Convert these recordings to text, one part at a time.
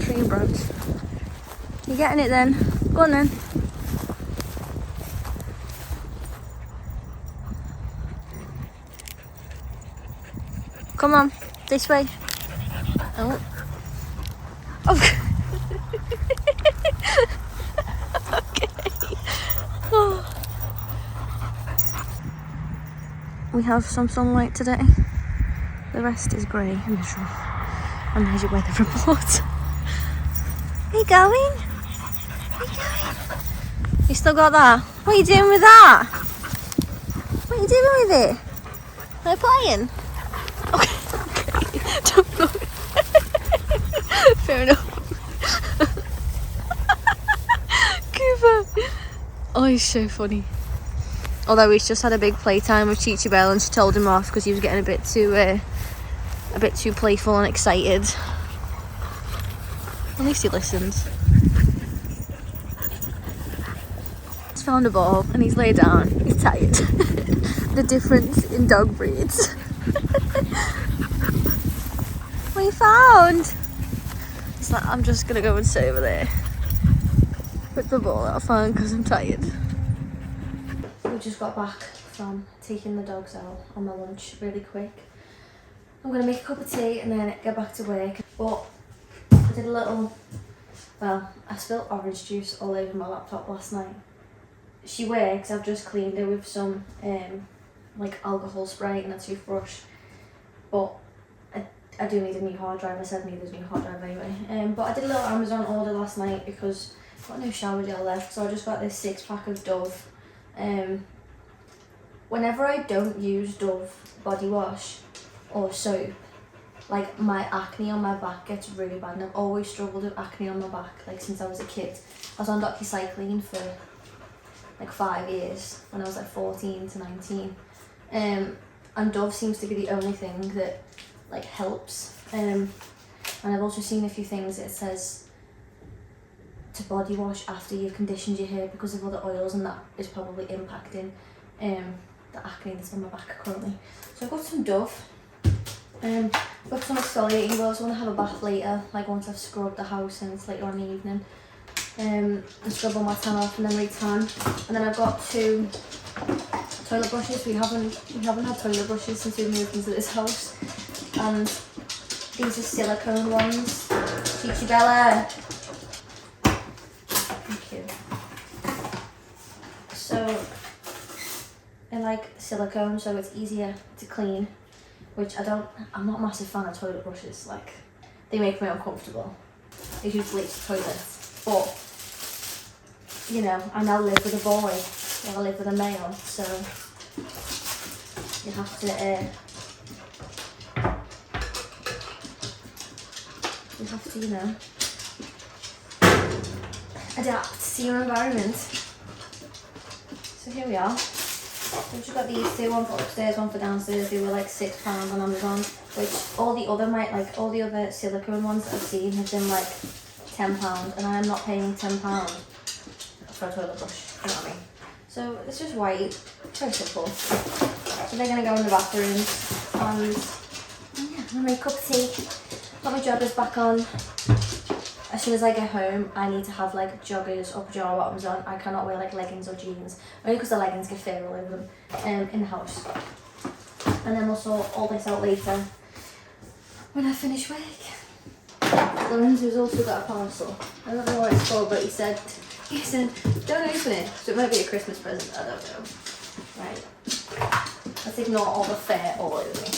tree branch. You getting it then? Go on then. Come on, this way. Oh. Oh. Okay. Oh. We have some sunlight today. The rest is grey and miserable. And there's your weather report. Are you going? Are you going? You still got that? What are you doing with that? What are you doing with it? Are you playing? Okay. Don't look. Fair enough. Cooper. Oh, he's so funny. Although he's just had a big playtime with Chichi Bell and she told him off because he was getting a bit too playful and excited. At least he listened. He's found a ball and he's laid down. He's tired. The difference in dog breeds. What you found? It's like, I'm just gonna go and sit over there with the ball that I found because I'm tired. We just got back from taking the dogs out on my lunch really quick. I'm going to make a cup of tea and then get back to work. But I did a little, well, I spilled orange juice all over my laptop last night. She works, I've just cleaned her with some like alcohol spray and a toothbrush. But I do need a new hard drive. I said I needed a new hard drive anyway. But I did a little Amazon order last night because I've got no shower gel left. So I just got this 6-pack of Dove. Whenever I don't use Dove body wash or soap, like my acne on my back gets really bad, and I've always struggled with acne on my back like since I was a kid. I was on doxycycline for like 5 years when I was like 14 to 19, and Dove seems to be the only thing that like helps. And I've also seen a few things that it says to body wash after you've conditioned your hair because of other oils, and that is probably impacting the acne that's on my back currently. So I've got some Dove. Got some exfoliating oils. I want to have a bath later, like once I've scrubbed the house and it's later on in the evening. And scrub all my tan off and then re-tan. And then I've got 2 toilet brushes. We haven't had toilet brushes since we moved into this house. And these are silicone ones. Chichi Bella. Thank you. So I like silicone, so it's easier to clean. Which I'm not a massive fan of toilet brushes, like, they make me uncomfortable. They do bleach the toilet. But, you know, I now live with a boy, and I live with a male, so you have to, you know, adapt to your environment. So here we are. We've just got these 2, one for upstairs, one for downstairs. They were like £6 on Amazon, which all the other silicone ones that I've seen have been like £10, and I'm not paying £10 for a toilet brush, you know what I mean? So it's just white, it's very simple. So they're gonna go in the bathroom, and yeah, I'm gonna make a cup of tea, put my joggers back on. As soon as I get home, I need to have like joggers or pajama bottoms on. I cannot wear like leggings or jeans, only because the leggings get fur all over them in the house. And then we'll sort all this out later when I finish work. Lorenzo's also got a parcel. I don't know what it's for, but he said, don't open it. So it might be a Christmas present, I don't know. Right, let's ignore all the fur all over me.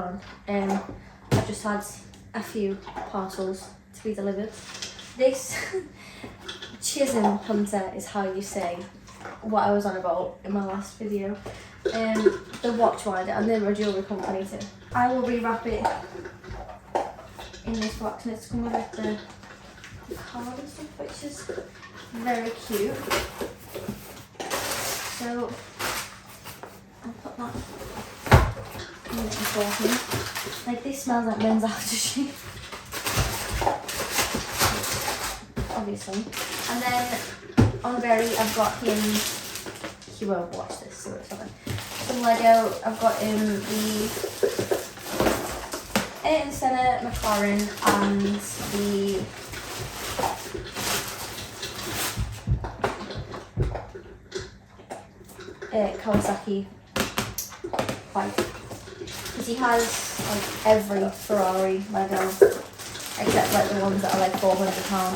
on. I've just had a few parcels to be delivered. This Chisholm Hunter is how you say what I was on about in my last video. The watch winder and the jewellery company too. I will rewrap it in this box and it's come with the card and stuff, which is very cute. So I'll put that in the important. Like, this smells like men's aftershave, obviously. And then on Berry, I've got him. He won't watch this, so it's fine. Some Lego. I've got him the Ayrton Senna McLaren and the Kawasaki bike. Because he has like every Ferrari Lego, except like the ones that are like £400,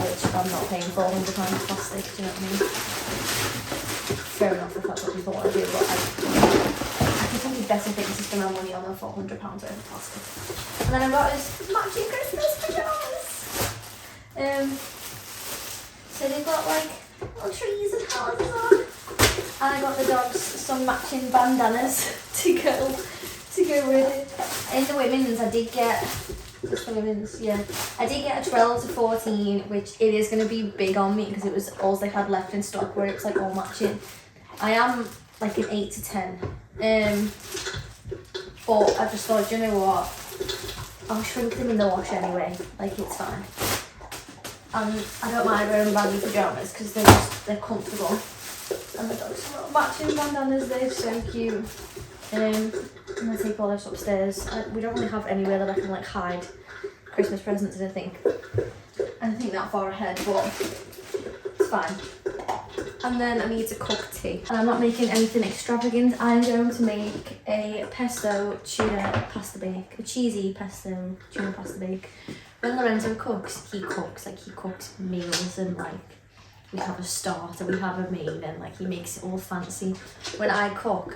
which I'm not paying £400 for plastic, do you know what I mean? Fair enough if that's what people want to do, but I can think of better things to spend my money on than £400 worth of plastic. And then I got his matching Christmas pyjamas. So they've got like little trees and houses on. And I got the dogs some matching bandanas to go with it. In the women's, I did get, just the women's, yeah, I did get a 12 to 14, which it is going to be big on me because it was all they had left in stock where it's like all matching. I am like an 8 to 10, but I just thought, you know what, I'll shrink them in the wash anyway, like it's fine. And I don't mind wearing baggy pyjamas because they're comfortable. And the dogs have matching bandanas, they're so cute. I'm going to take all this upstairs. We don't really have anywhere that I can like hide Christmas presents, I think. And I think that far ahead, but it's fine. And then I need to cook tea. And I'm not making anything extravagant. I'm going to make a pesto tuna pasta bake. A cheesy pesto tuna pasta bake. When Lorenzo cooks, he cooks meals and like we have a starter, we have a main, and like he makes it all fancy. When I cook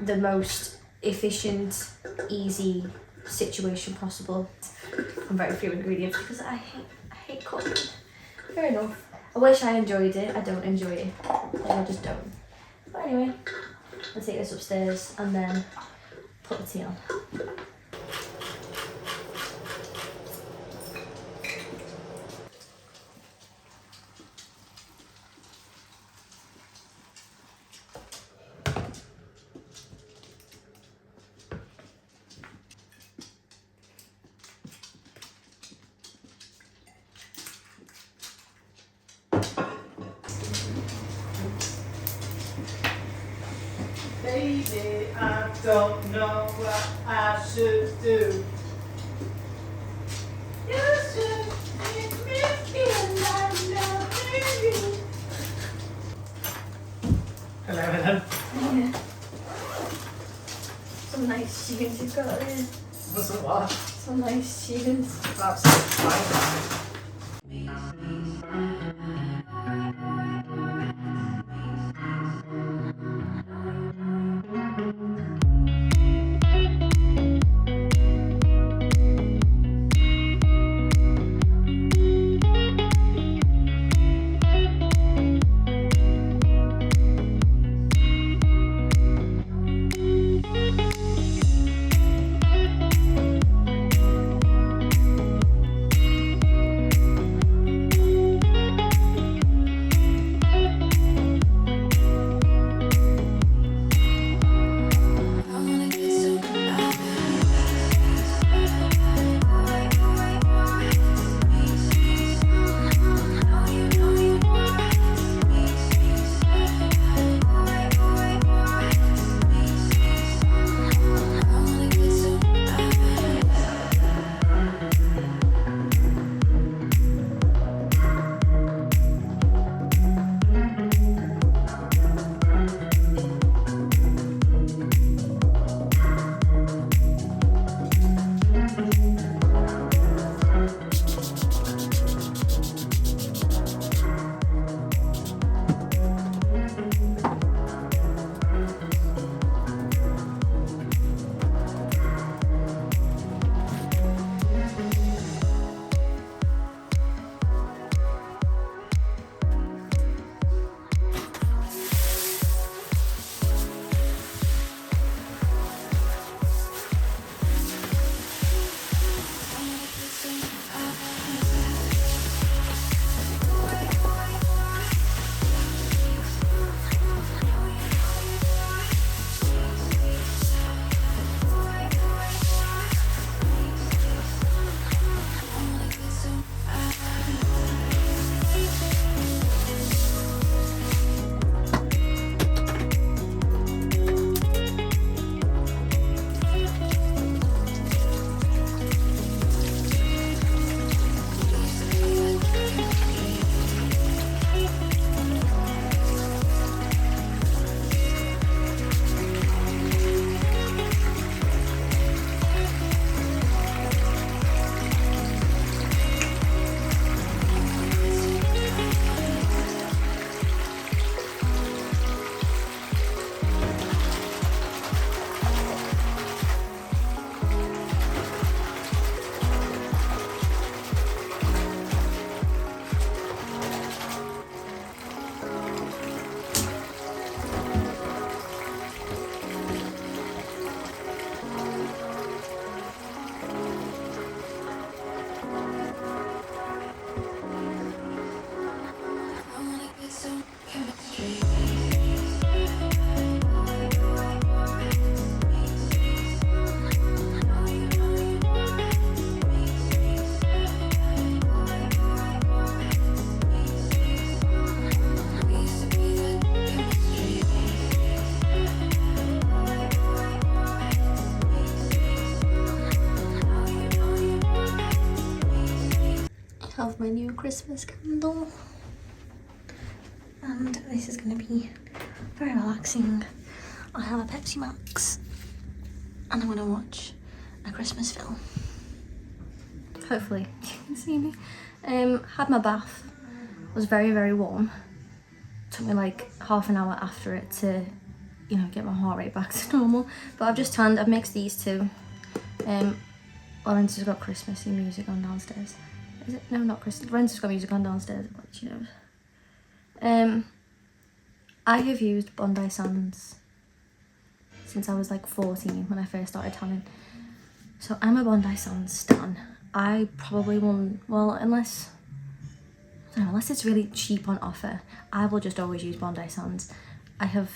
the most efficient, easy situation possible. I'm very few ingredients because I hate cooking. Fair enough. I wish I enjoyed it. I don't enjoy it. Like, I just don't. But anyway, I'll take this upstairs and then put the tea on. Baby, I don't know what I should do. You should make me feel like loving you. Hello, hello. Yeah. Some nice tunes you've got there. What's the what? Some nice tunes. That's fine. have my new Christmas candle. And this is going to be very relaxing. I have a Pepsi Max and I'm going to watch a Christmas film. Hopefully you can see me. Had my bath. It was very, very warm. Took me like half an hour after it to, you know, get my heart rate back to normal. But I've just tanned. I've mixed these two. Lawrence has got Christmassy music on downstairs. Is it? No, not Christmas. Lawrence has got music on downstairs, but she knows. I have used Bondi Sands since I was like 14 when I first started tanning. So I'm a Bondi Sands stan. I probably won't, well, unless it's really cheap on offer, I will just always use Bondi Sands. I've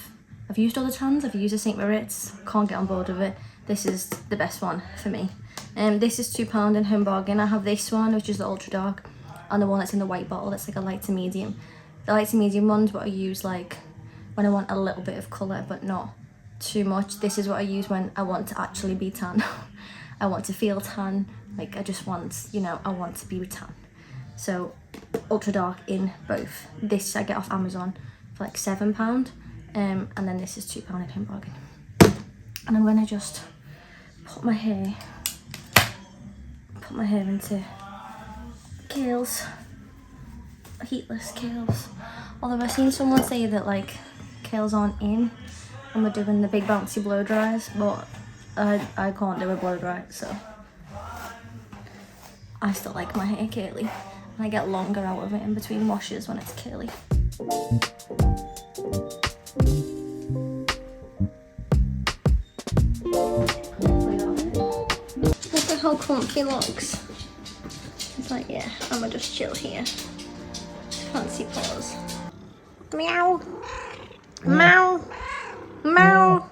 used other tans. I've used a St. Moritz, can't get on board with it. This is the best one for me. This is £2 in home bargain. I have this one, which is the ultra dark, and the one that's in the white bottle, that's like a light to medium. The light to medium one's what I use like when I want a little bit of colour but not too much. This is what I use when I want to actually be tan. I want to feel tan, like I just want, you know, I want to be tan. So ultra dark in both. This I get off Amazon for like £7, and then this is £2 in home bargain. And I'm gonna just put my hair into curls, heatless curls. Although I've seen someone say that like curls aren't in and we're doing the big bouncy blow dries, but I can't do a blow dry, so I still like my hair curly, and I get longer out of it in between washes when it's curly. Look at how comfy it looks. It's like, yeah, I'ma just chill here. Fancy paws. Meow. Meow. Meow.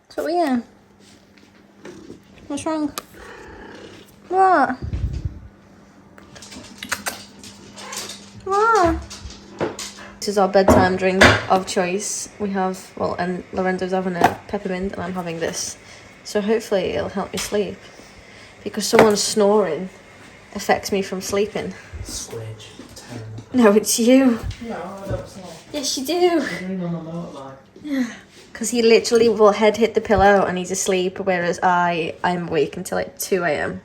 So yeah. What's wrong? What? What? This is our bedtime drink of choice. We have, well, and Lorenzo's having a peppermint and I'm having this. So hopefully it'll help me sleep. Because someone's snoring affects me from sleeping. Switch. No, it's you. No, I don't snore. Yes, you do. You're doing on the motorbike. Yeah. Because he literally will head hit the pillow and he's asleep, whereas I'm awake until like 2 AM.